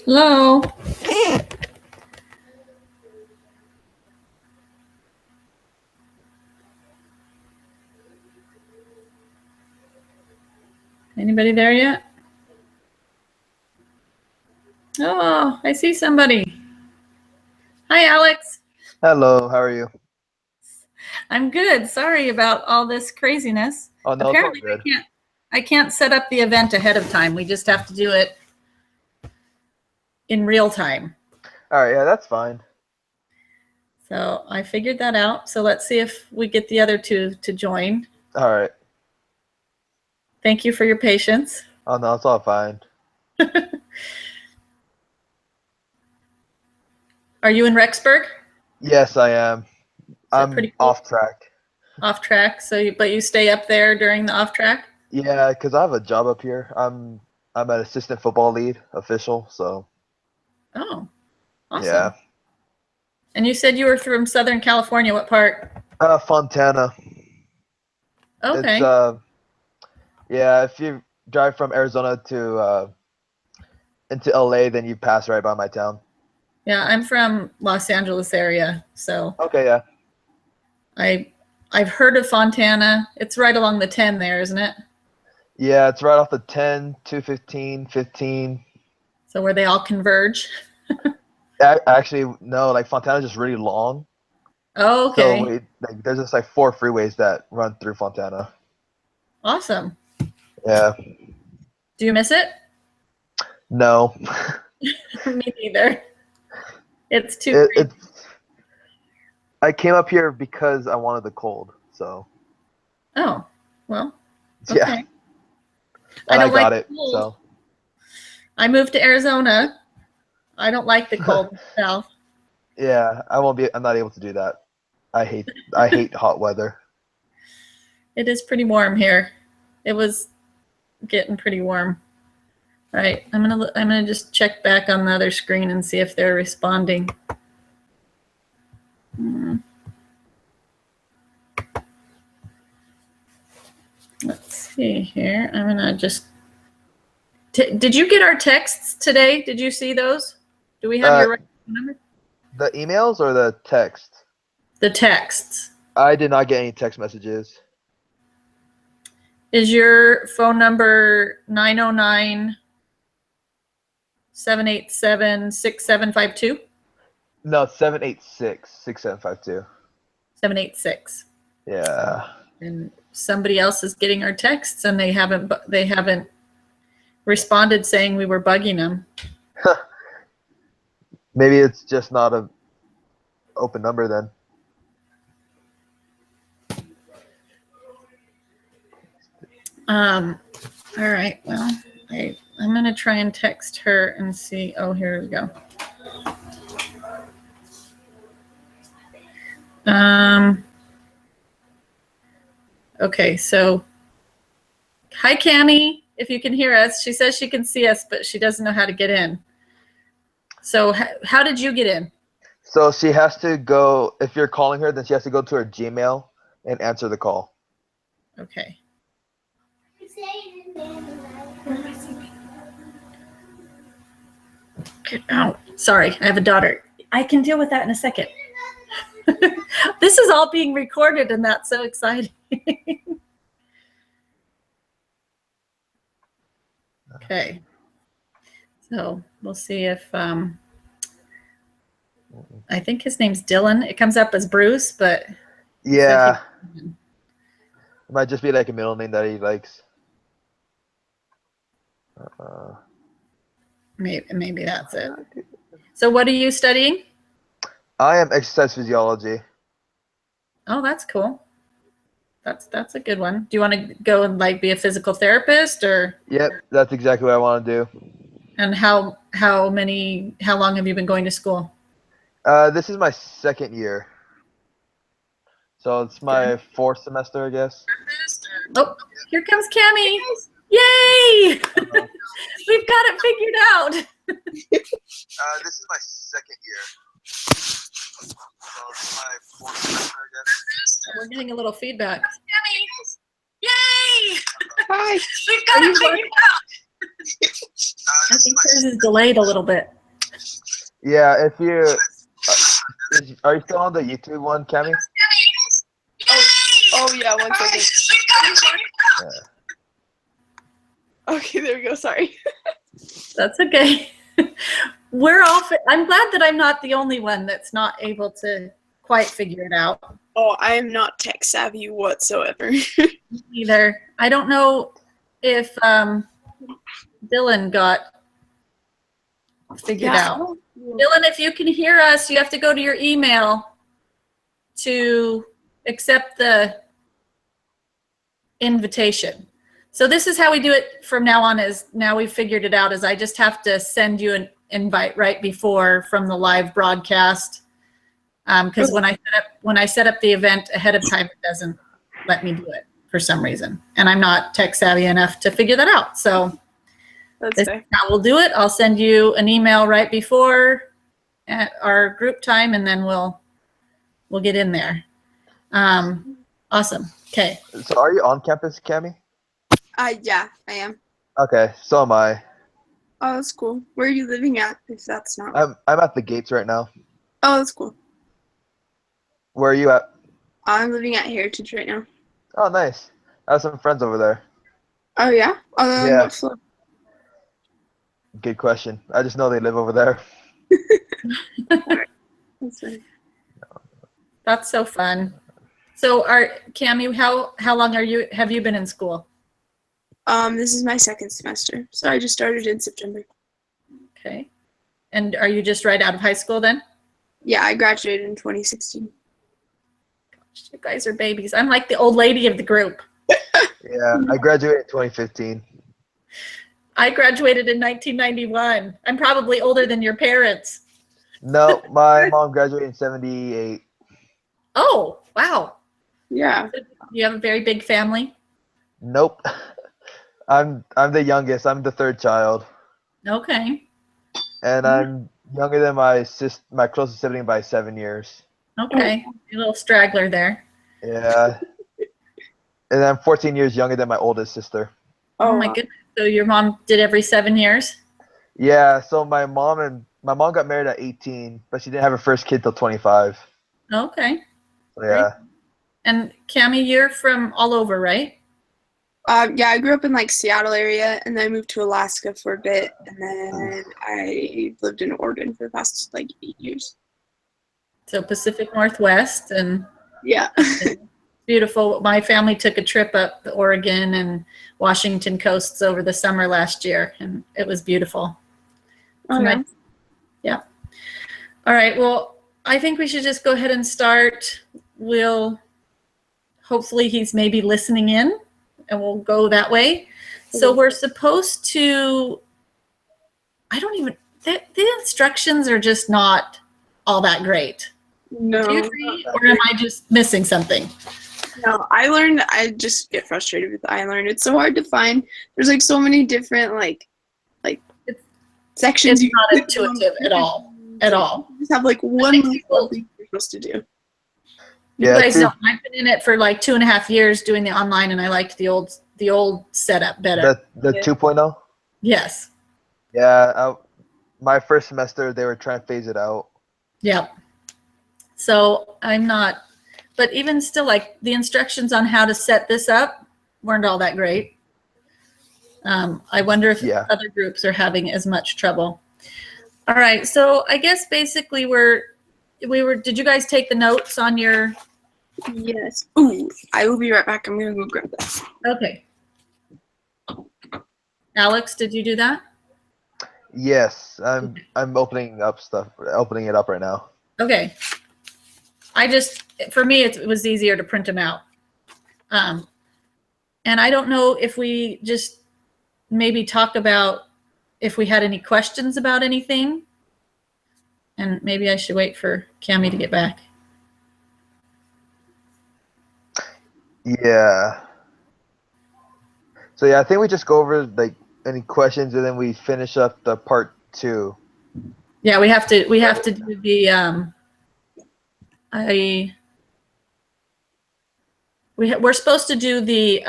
Hello. Anybody there yet? Oh, I see somebody. Hi, Alex. Hello, how are you? I'm good. Sorry about all this craziness. Oh no, it's all Apparently, good. I can't set up the event ahead of time. We just have to do it in real time. All right, yeah, that's fine. So I figured that out. So let's see if we get the other two to join. All right. Thank you for your patience. Oh no, it's all fine. Are you in Rexburg? Yes, I am. Is that I'm pretty cool? off track. Off track. But you stay up there during the off track? Yeah, because I have a job up here. I'm an assistant football lead official, so Oh, yeah. awesome. And you said you were from Southern California. What part? Fontana. It's Okay. yeah, if you drive from Arizona to into LA, then you pass right by my town. Yeah, I'm from Los Angeles area, so Okay, yeah. I I've heard of Fontana. It's right along the 10 there, isn't it? Yeah, it's right off the 10, 215, 15. So where they all converge. Actually, no, like Fontana's just really long. Oh, So okay. there's just like four freeways that run through Fontana. Awesome. Yeah. Do you miss it? No. Me neither. It's too It, crazy. it I came up here because I wanted the cold. So Oh, well, yeah, okay. I and I don't like got the it. cold. So I moved to Arizona. I don't like the cold south. yeah, I won't be. I'm not able to do that. I hate hot weather. It is pretty warm here. It was getting pretty warm. All right, I'm gonna just check back on the other screen and see if they're responding. Let's see here. I'm gonna just. Did you get our texts today? Did you see those? Do we have Uh, your right number? the emails or the text? The texts. I did not get any text messages. Is your phone number 909 787 6752? No, 786-6752. 786. Yeah. And somebody else is getting our texts and they haven't responded saying we were bugging them. Maybe it's just not a open number then. All right. Well, I'm going to try and text her and see. Oh, here we go. Okay. So, hi, Cami. If you can hear us, she says she can see us, but she doesn't know how to get in. So, how did you get in? So she has to go. If you're calling her, then she has to go to her Gmail and answer the call. Okay. Oh, sorry. I have a daughter. I can deal with that in a second. This is all being recorded, and that's so exciting. Okay. So we'll see if I think his name's Dylan. It comes up as Bruce, but Yeah. It might just be like a middle name that he likes. maybe that's it. So what are you studying? I am exercise physiology. Oh, that's cool. That's a good one. Do you want to go and like be a physical therapist or? Yep, that's exactly what I want to do. And how long have you been going to school? This is my second year. So it's my fourth semester, I guess. Oh, here comes Cammie. Yay! We've got it figured out. This is my second year. So it's my fourth semester, I guess. We're getting a little feedback. Cammie! Yay! Hi. We've got it figured out. I think hers is delayed a little bit. Yeah, if you are you still on the YouTube one, Cammy? Oh yeah, 1 second. Yeah. Okay, there we go. Sorry. That's okay. We're all. I'm glad that I'm not the only one that's not able to quite figure it out. Oh, I am not tech savvy whatsoever. Either. I don't know if Dylan got figured out. Dylan, if you can hear us, you have to go to your email to accept the invitation. So this is how we do it from now on. Is now we've figured it out. Is I just have to send you an invite right before from the live broadcast. Because when I set up the event ahead of time, it doesn't let me do it for some reason, and I'm not tech savvy enough to figure that out. So That's this fair. is how we'll do it. I'll send you an email right before at our group time, and then we'll get in there. Awesome. Okay. So are you on campus, Cammy? Yeah, I am. Okay, so am I. Oh, that's cool. Where are you living at? If that's not. I'm at the gates right now. Oh, that's cool. Where are you at? I'm living at Heritage right now. Oh, nice. I have some friends over there. Oh yeah. Yeah. What floor? Good question. I just know they live over there. That's fine. That's so fun. So Cammy, how long have you been in school? This is my second semester, so I just started in September. Okay. And are you just right out of high school then? Yeah, I graduated in 2016. Gosh, you guys are babies. I'm like the old lady of the group. Yeah, I graduated in 2015. I graduated in 1991. I'm probably older than your parents. No, my mom graduated in 78. Oh, wow. Yeah. You have a very big family? Nope. I'm the youngest. I'm the third child. Okay. And I'm younger than my closest sibling by 7 years. Okay. A little straggler there. Yeah. And I'm 14 years younger than my oldest sister. Oh my goodness. So your mom did every 7 years? Yeah, so my mom got married at 18, but she didn't have her first kid till 25. Okay. So, yeah. And Cammy, you're from all over, right? Yeah, I grew up in like Seattle area, and then I moved to Alaska for a bit, and then I lived in Oregon for the past like 8 years. So Pacific Northwest, and Yeah. beautiful. My family took a trip up the Oregon and Washington coasts over the summer last year, and it was beautiful. Oh, yeah. Nice. Yeah. All right. Well, I think we should just go ahead and start. Hopefully he's maybe listening in, and we'll go that way. So we're supposed to, the instructions are just not all that great. No. Do you agree, or am I just missing something? No, I just get frustrated with iLearn. It's so hard to find. There's like so many different like sections. It's not intuitive at all. At all. You just have like one little thing you're supposed to do. You guys don't. I've been in it for like 2.5 years doing the online, and I liked the old setup better. The 2.0? Yes. Yeah, my first semester they were trying to phase it out. Yep. So I'm not, but even still, like the instructions on how to set this up weren't all that great. I wonder if other groups are having as much trouble. All right. So I guess basically did you guys take the notes on your? Yes. Ooh, I will be right back. I'm gonna go grab that. Okay. Alex, did you do that? Yes, I'm opening it up right now. Okay. For me, it was easier to print them out. And I don't know if we just maybe talk about if we had any questions about anything. And maybe I should wait for Cammy to get back. Yeah. So yeah, I think we just go over like any questions and then we finish up the part 2. Yeah, we have to do the we're supposed to do the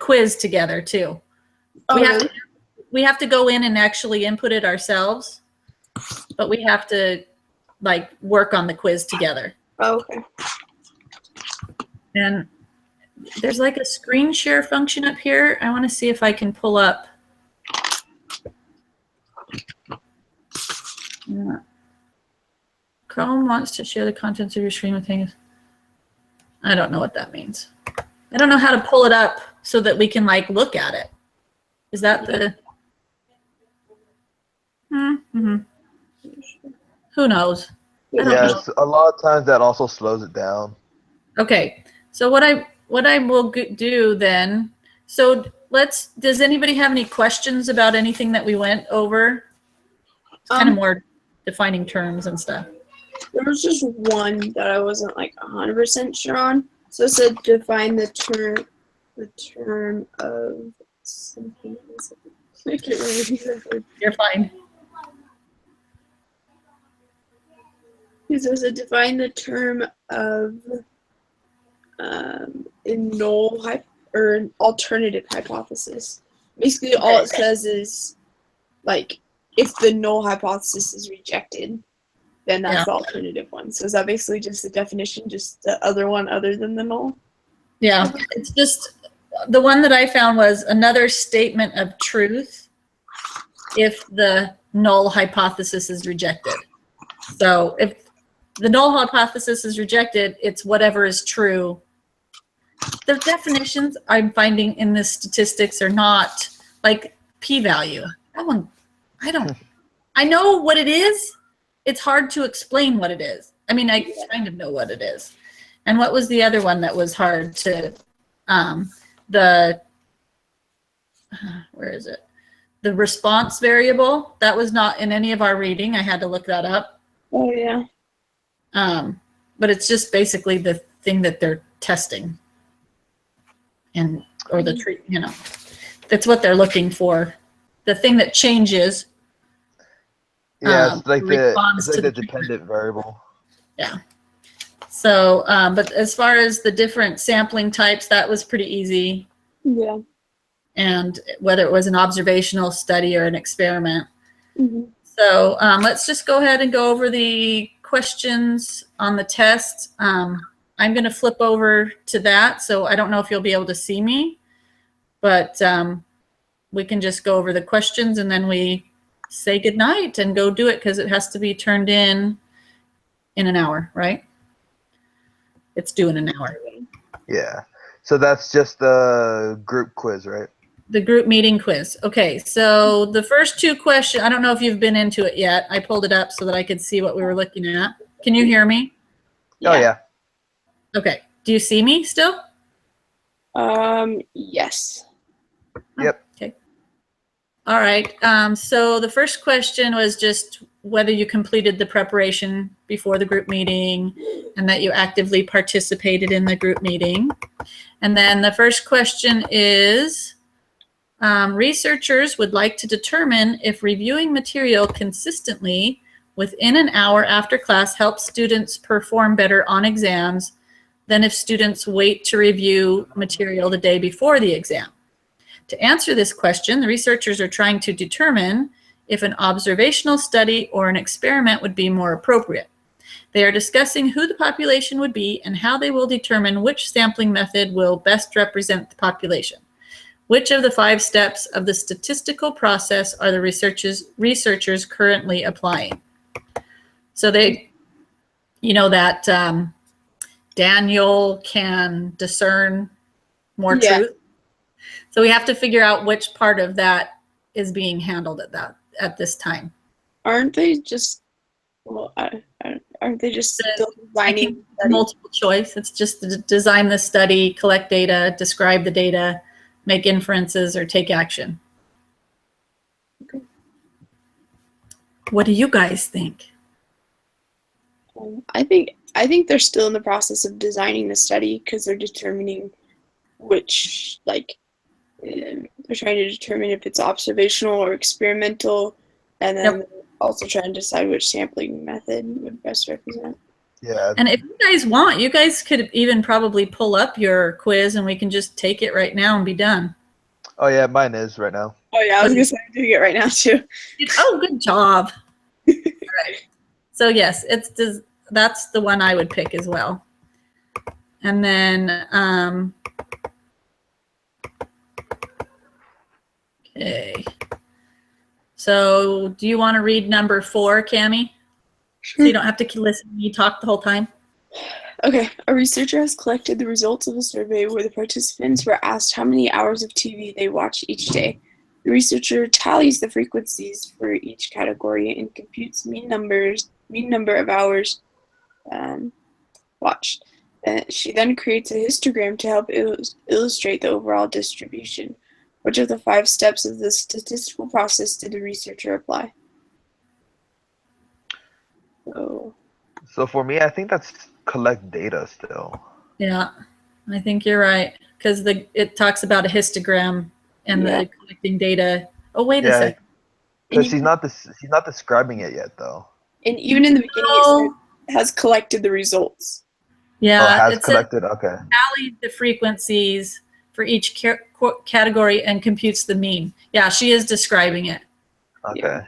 quiz together too. Oh, really? we have to go in and actually input it ourselves, but we have to like work on the quiz together. Oh, okay. And there's like a screen share function up here. I want to see if I can pull up. Chrome wants to share the contents of your screen with things. I don't know what that means. I don't know how to pull it up so that we can like look at it. Is that the? Mm-hmm. Who knows? I don't know. Yes, a lot of times that also slows it down. Okay, so what I will do then. So does anybody have any questions about anything that we went over? It's kind of more defining terms and stuff. There was just one that I wasn't like 100% sure on. So it said define the term of something. I can't remember exactly. You're fine. It said define the term of a null or an alternative hypothesis. Basically, all it says is like if the null hypothesis is rejected, then that's the alternative one. So is that basically just the definition, just the other one other than the null? Yeah, it's just the one that I found was another statement of truth if the null hypothesis is rejected. So if the null hypothesis is rejected, it's whatever is true. The definitions I'm finding in this statistics are not like p-value. That one, I know what it is. It's hard to explain what it is. I mean, I kind of know what it is. And what was the other one that was hard to, where is it? The response variable, that was not in any of our reading. I had to look that up. Oh, yeah. But it's just basically the thing that they're testing. Or the treat, that's what they're looking for. The thing that changes. Yeah, it's like the dependent variable. Yeah. So, but as far as the different sampling types, that was pretty easy. Yeah. And whether it was an observational study or an experiment. Mm-hmm. So let's just go ahead and go over the questions on the test. I'm going to flip over to that. So I don't know if you'll be able to see me, but we can just go over the questions and then we say goodnight and go do it because it has to be turned in an hour, right? It's due in an hour. Yeah. So that's just the group quiz, right? The group meeting quiz. Okay, so the first two questions, I don't know if you've been into it yet. I pulled it up so that I could see what we were looking at. Can you hear me? Oh, yeah. Okay. Do you see me still? Yes. Yep. Okay. All right. So the first question was just whether you completed the preparation before the group meeting and that you actively participated in the group meeting. And then the first question is, researchers would like to determine if reviewing material consistently within an hour after class helps students perform better on exams than if students wait to review material the day before the exam. To answer this question, the researchers are trying to determine if an observational study or an experiment would be more appropriate. They are discussing who the population would be and how they will determine which sampling method will best represent the population. Which of the 5 steps of the statistical process are the researchers currently applying? So they, that Daniel can discern more truth. So we have to figure out which part of that is being handled at this time. Aren't they just? Well, aren't they just still designing multiple choice? It's just to design the study, collect data, describe the data, make inferences, or take action. Okay. What do you guys think? I think they're still in the process of designing the study because they're determining which, they're trying to determine if it's observational or experimental, and then also trying to decide which sampling method would best represent. Yeah. And if you guys want, you guys could even probably pull up your quiz and we can just take it right now and be done. Oh yeah, mine is right now. Oh yeah, I was gonna say I'm doing it right now too. Oh, good job. All right. So yes, that's the one I would pick as well. And then, okay. So do you want to read number 4, Cami? So you don't have to listen to me talk the whole time? Okay, a researcher has collected the results of a survey where the participants were asked how many hours of TV they watch each day. The researcher tallies the frequencies for each category and computes mean number of hours watched. She then creates a histogram to help illustrate the overall distribution. Which of the 5 steps of the statistical process did the researcher apply? So for me, I think that's collect data still. Yeah, I think you're right. Because it talks about a histogram and the collecting data. Oh, wait a second. Because she's not describing it yet, though. And even in the beginning, it said has collected the results. Yeah, has collected. Okay. Tallied the frequencies for each category and computes the mean. Yeah, she is describing it. Okay. Yeah.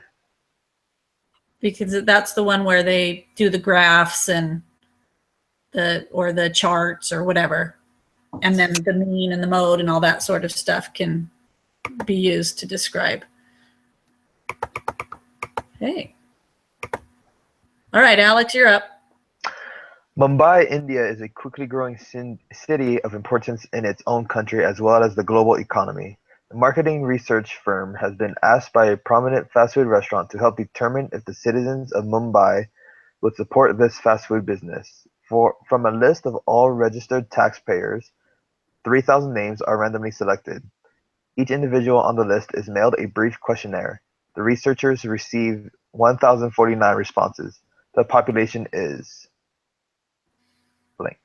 Because that's the one where they do the graphs and the charts or whatever, and then the mean and the mode and all that sort of stuff can be used to describe. Hey. All right, Alex, you're up. Mumbai, India is a quickly growing city of importance in its own country as well as the global economy. The marketing research firm has been asked by a prominent fast food restaurant to help determine if the citizens of Mumbai would support this fast food business. From a list of all registered taxpayers, 3,000 names are randomly selected. Each individual on the list is mailed a brief questionnaire. The researchers received 1,049 responses. The population is blank.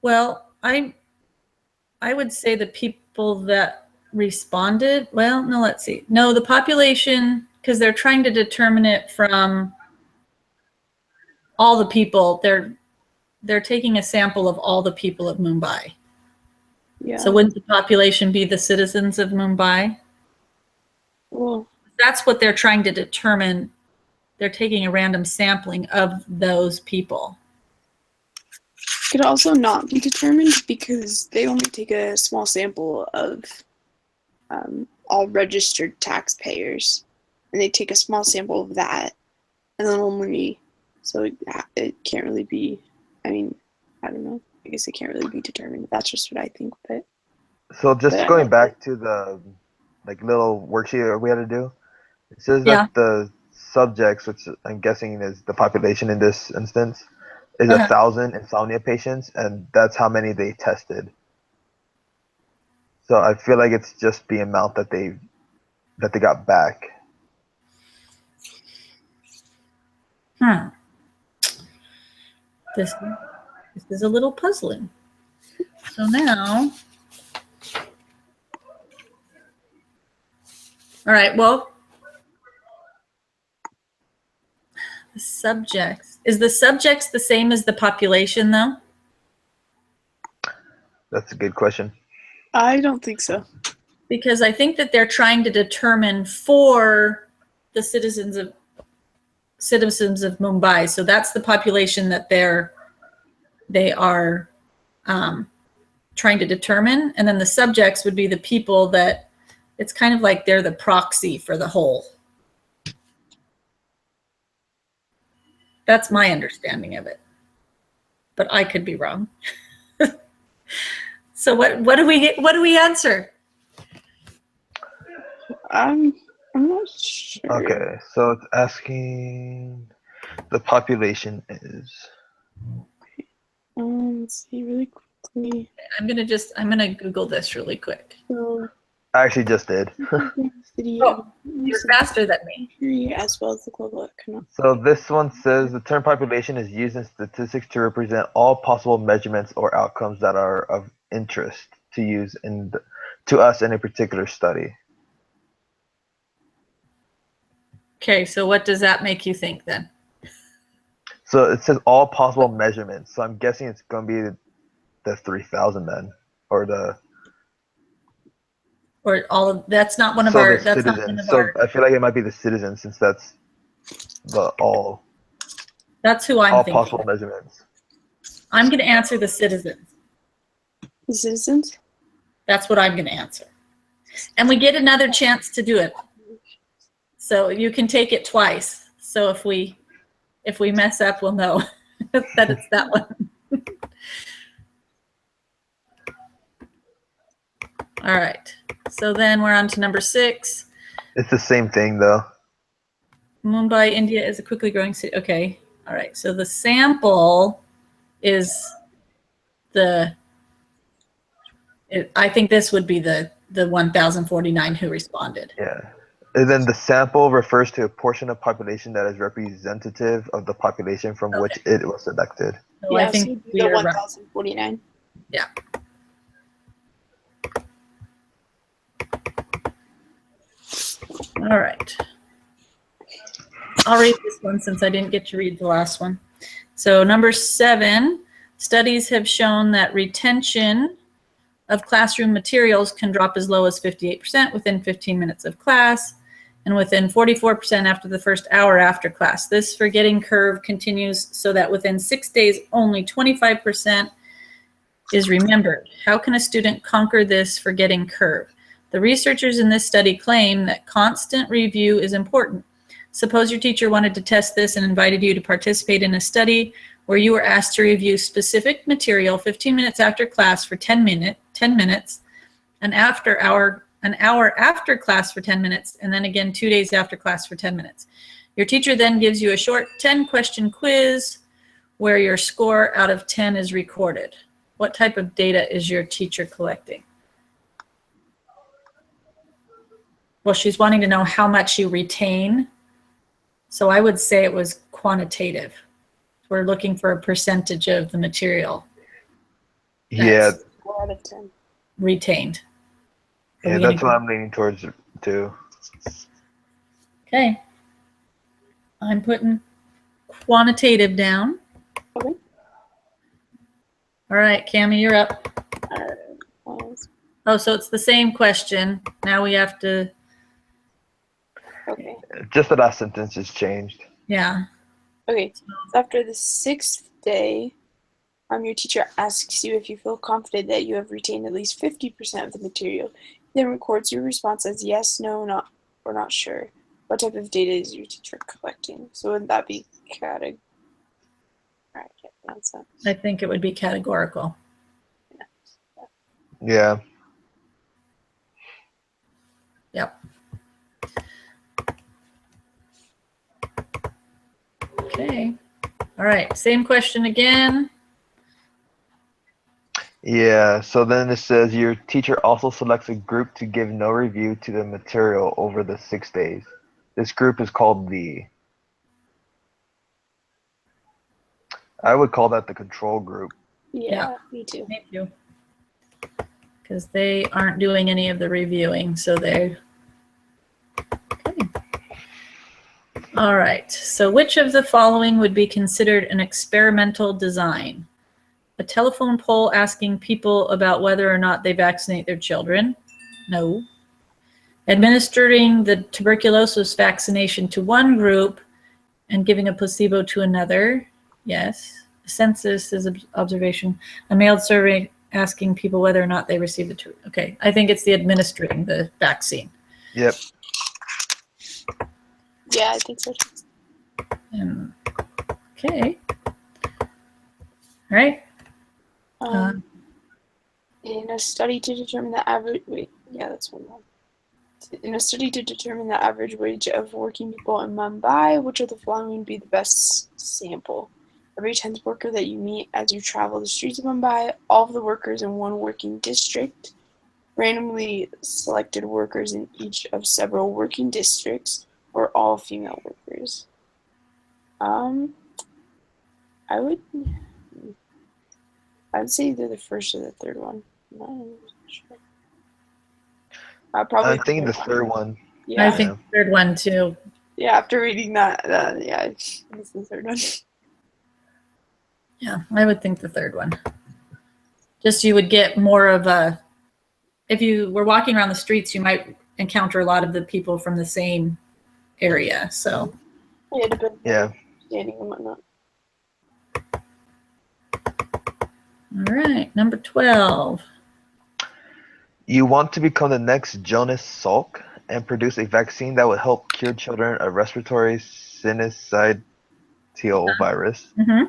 Well, I would say the people that responded, well, no, let's see. No, the population, because they're trying to determine it from all the people. They're taking a sample of all the people of Mumbai. Yeah. So wouldn't the population be the citizens of Mumbai? Well, that's what they're trying to determine. They're taking a random sampling of those people. Could also not be determined because they only take a small sample of all registered taxpayers, and they take a small sample of that, and then only, so it can't really be, I mean, I don't know, I guess it can't really be determined. That's just what I think. But so just going back to the little worksheet we had to do, it says that the subjects, which I'm guessing is the population in this instance, is 1,000 insomnia patients, and that's how many they tested. So I feel like it's just the amount that they got back. This is a little puzzling. So now, all right, well, the subjects. Is the subjects the same as the population, though? That's a good question. I don't think so. Because I think that they're trying to determine for the citizens of Mumbai. So that's the population that they are trying to determine. And then the subjects would be the people that it's kind of like they're the proxy for the whole. That's my understanding of it, but I could be wrong. So what do we answer? I'm not sure. Okay, so it's asking the population is. Let's see really quickly. I'm gonna Google this really quick. So, I actually just did. Oh, you're faster than me. As well as the global economic. So this one says the term population is used in statistics to represent all possible measurements or outcomes that are of interest to use to us in a particular study. Okay, so what does that make you think then? So it says all possible measurements. So I'm guessing it's going to be the 3,000 then, or the. Or all of that's not one of So our. the That's not one citizens. of So our. I feel like it might be the citizens since that's the all That's who I'm thinking. possible measurements. I'm going to answer the citizens. The citizens? That's what I'm going to answer. And we get another chance to do it. So you can take it twice. So if we mess up, we'll know that it's that one. All right. So then we're on to number 6. It's the same thing though. Mumbai, India is a quickly growing city. Okay. All right. So the sample is I think this would be the 1,049 who responded. Yeah. And then the sample refers to a portion of population that is representative of the population from which it was selected. So Yeah, I think so we the are right. 1,049. Yeah. All right. I'll read this one since I didn't get to read the last one. So number 7, studies have shown that retention of classroom materials can drop as low as 58% within 15 minutes of class and within 44% after the first hour after class. This forgetting curve continues so that within 6 days, only 25% is remembered. How can a student conquer this forgetting curve? The researchers in this study claim that constant review is important. Suppose your teacher wanted to test this and invited you to participate in a study where you were asked to review specific material 15 minutes after class for 10 minutes, an hour after class for 10 minutes, and then again 2 days after class for 10 minutes. Your teacher then gives you a short 10-question quiz where your score out of 10 is recorded. What type of data is your teacher collecting? Well, she's wanting to know how much you retain. So I would say it was quantitative. We're looking for a percentage of the material. Yeah. 4 out of 10. Retained. Yeah, that's what I'm leaning towards too. Okay. I'm putting quantitative down. Okay. All right, Cammie, you're up. Pause. Oh, so it's the same question. Now we have to, Okay. Just the last sentence is changed. yeah. Okay. So after the 6th day, your teacher asks you if you feel confident that you have retained at least 50% of the material. Then records your response as yes, no, not, or not sure. What type of data is your teacher collecting? So would that be I can't pronounce that. I think it would be categorical. Yeah. Yep. Okay. All right. Same question again. Yeah. So then it says your teacher also selects a group to give no review to the material over the 6 days. This group is called I would call that the control group. Yeah, me too. Me too. Because they aren't doing any of the reviewing, so they're okay. All right. So which of the following would be considered an experimental design? A telephone poll asking people about whether or not they vaccinate their children? No. Administering the tuberculosis vaccination to one group and giving a placebo to another? Yes. A census is observation. A mailed survey asking people whether or not they received the two. Okay, I think it's the administering the vaccine. Yep. Yeah, I think so too. Okay. All right. In a study to determine the average that's one more. In a study to determine the average wage of working people in Mumbai, which of the following would be the best sample? Every 10th worker that you meet as you travel the streets of Mumbai, all of the workers in one working district, randomly selected workers in each of several working districts, or all female workers. I would say either the first or the third one. I'm not sure. Probably I'm thinking the third one. Yeah. I think the third one too. Yeah, after reading that, yeah, it's the third one. Yeah, I would think the third one. Just you would get more of a, if you were walking around the streets, you might encounter a lot of the people from the same area. So, Yeah, depends on Yeah. understanding and whatnot. all right, number 12. You want to become the next Jonas Salk and produce a vaccine that would help cure children of respiratory syncytial virus. Mm-hmm.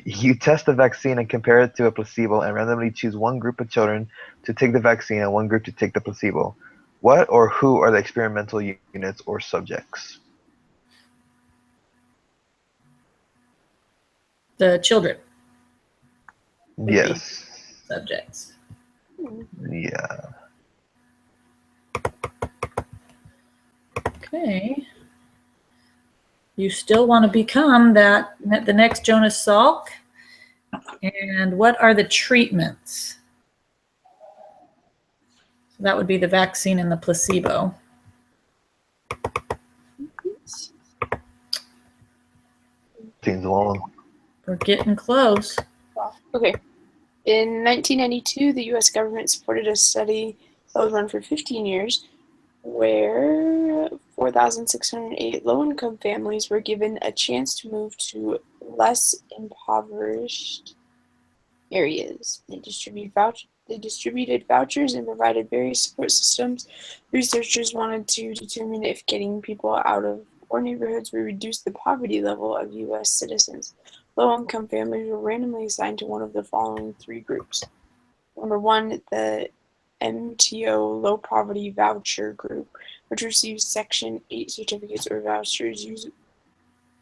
You test the vaccine and compare it to a placebo and randomly choose one group of children to take the vaccine and one group to take the placebo. What or who are the experimental units or subjects? The children would be Yes. subjects. Yeah. Okay. You still want to become the next Jonas Salk. And what are the treatments? So that would be the vaccine and the placebo. Seems long. We're getting close. Okay. In 1992, the U.S. government supported a study that was run for 15 years where 4,608 low-income families were given a chance to move to less impoverished areas. They distributed vouchers and provided various support systems. Researchers wanted to determine if getting people out of poor neighborhoods would reduce the poverty level of U.S. citizens. Low-income families were randomly assigned to one of the following three groups. Number one, the MTO Low Poverty Voucher Group, which receives Section 8 certificates or vouchers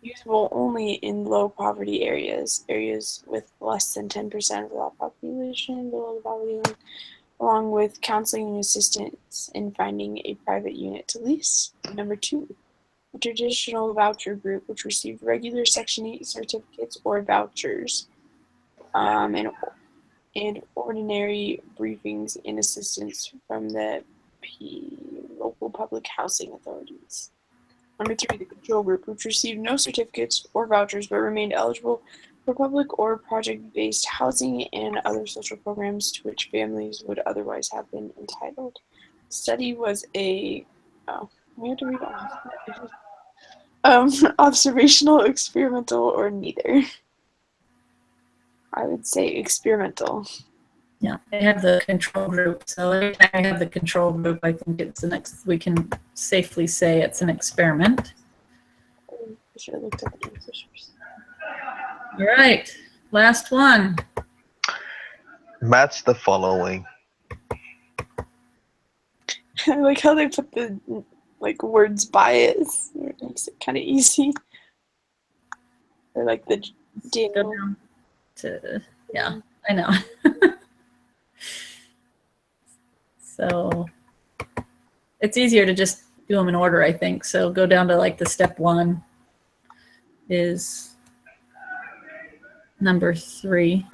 usable only in low poverty areas with less than 10% of the population below the poverty line, along with counseling and assistance in finding a private unit to lease. Number two, a traditional voucher group, which received regular Section 8 certificates or vouchers, and ordinary briefings and assistance from the local public housing authorities. Number three, the control group, which received no certificates or vouchers but remained eligible for public or project-based housing and other social programs to which families would otherwise have been entitled. The study was we have to read all observational, experimental, or neither. I would say experimental. Yeah, they have the control group. So every time I have the control group, I think we can safely say it's an experiment. I should have looked at the answers first. All right, last one. Match the following. I like how they put the words by it. It makes it kind of easy. Or like the Go down to, yeah, I know. So it's easier to just do them in order, I think. So go down to like the step one is number 3.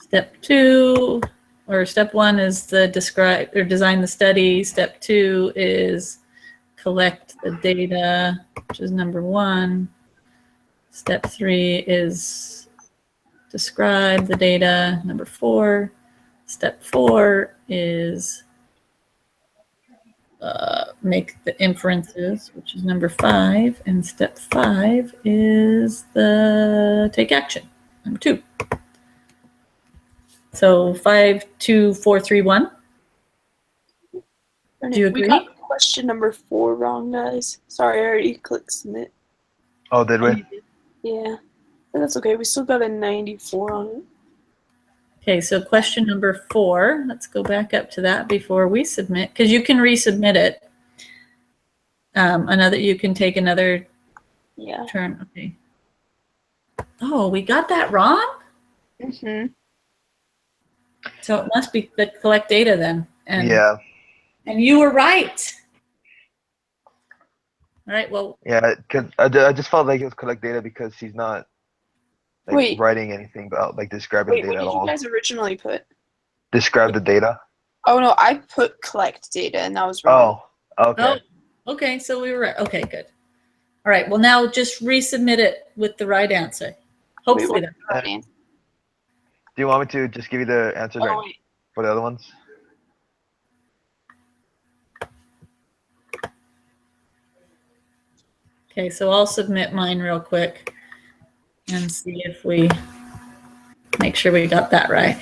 Step 2, or step 1 is the describe or design the study. Step 2 is collect the data, which is number 1. Step 3 is describe the data, number 4. Step 4 is make the inferences, which is number 5. And step 5 is the take action, number 2. So 5, 2, 4, 3, 1. Do you agree? We got question number 4 wrong, guys. Sorry, I already clicked submit. Oh, did we? Yeah, but that's okay. We still got a 94 on it. Okay, so question number 4. Let's go back up to that before we submit, because you can resubmit it. You can take another turn. Okay. Oh, we got that wrong? Mm-hmm. So it must be the collect data then. And, yeah. And you were right. All right, well. Yeah, because I just felt like it was collect data because she's not writing anything about describing the data at all. What did you guys originally put? Describe the data. Oh no, I put collect data and that was wrong. Oh, okay. Oh, okay, so we were right. Okay, good. All right. Well, now just resubmit it with the right answer. Hopefully. Wait, what answer? Do you want me to just give you the answers Oh, right wait. for the other ones? Okay, so I'll submit mine real quick and see if we make sure we got that right.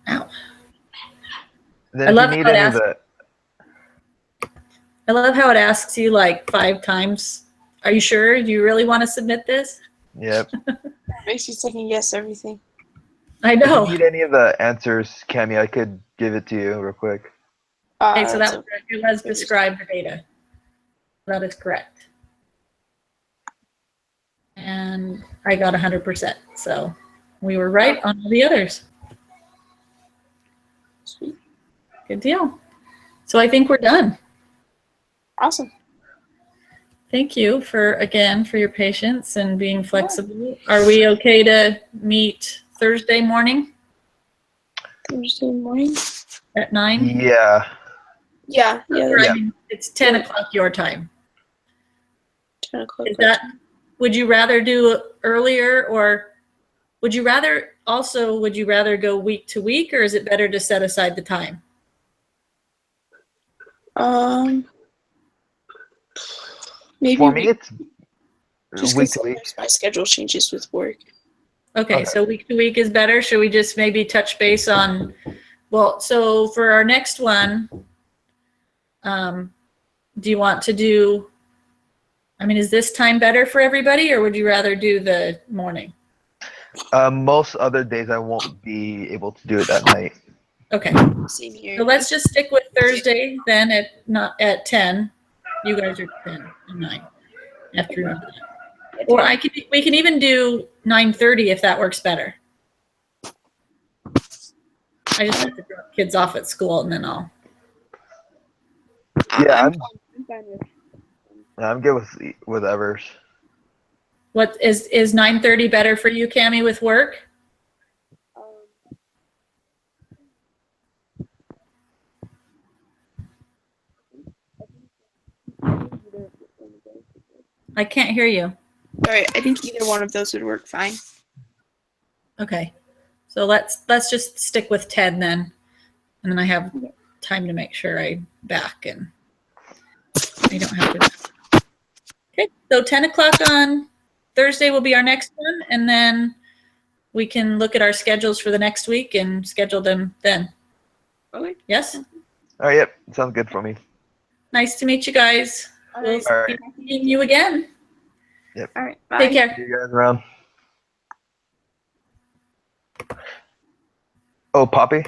Ow. And then I if love you need how it any of asks. the, I love how it asks you like 5 times. Are you sure? Do you really want to submit this? yep. Makes you second guess everything. I If you know. need any of the answers, Cami, I could give it to you real quick. Okay, so That's that it was described the data. That is correct. And I got 100%. So we were right on all the others. sweet. Good deal. So I think we're done. Awesome. Thank you for your patience and being flexible. Are we okay to meet Thursday morning Thursday morning? at 9? Yeah. Yeah. Or, Yeah. I mean, it's 10 o'clock your time. 10 o'clock. Is that, would you rather do earlier, or would you rather go week to week, or is it better to set aside the time? Maybe For me, it's just week because to week. sometimes my schedule changes with work. Okay, so week to week is better. Should we just maybe touch base on, well, so for our next one, do you want to do, I mean, is this time better for everybody, or would you rather do the morning? Most other days I won't be able to do it that night. Okay, Same here. so let's just stick with Thursday then at 10. You guys are 10 and 9. You have to remember that. Or we can even do 9:30 if that works better. I just have to drop kids off at school and then I'll. Yeah, I'm fine with. I'm good with whatever's. What is 9:30 better for you, Cami, with work? I can't hear you. All right, I think either one of those would work fine. Okay, so let's just stick with 10 then, and then I have time to make sure I back and I don't have to. Okay, so 10 o'clock on Thursday will be our next one, and then we can look at our schedules for the next week and schedule them then. Okay. Yes? All right, yep, sounds good for me. Nice to meet you guys. All We'll right. see you again. Yep. All right. Bye. Take care. See you guys around. Oh, Poppy?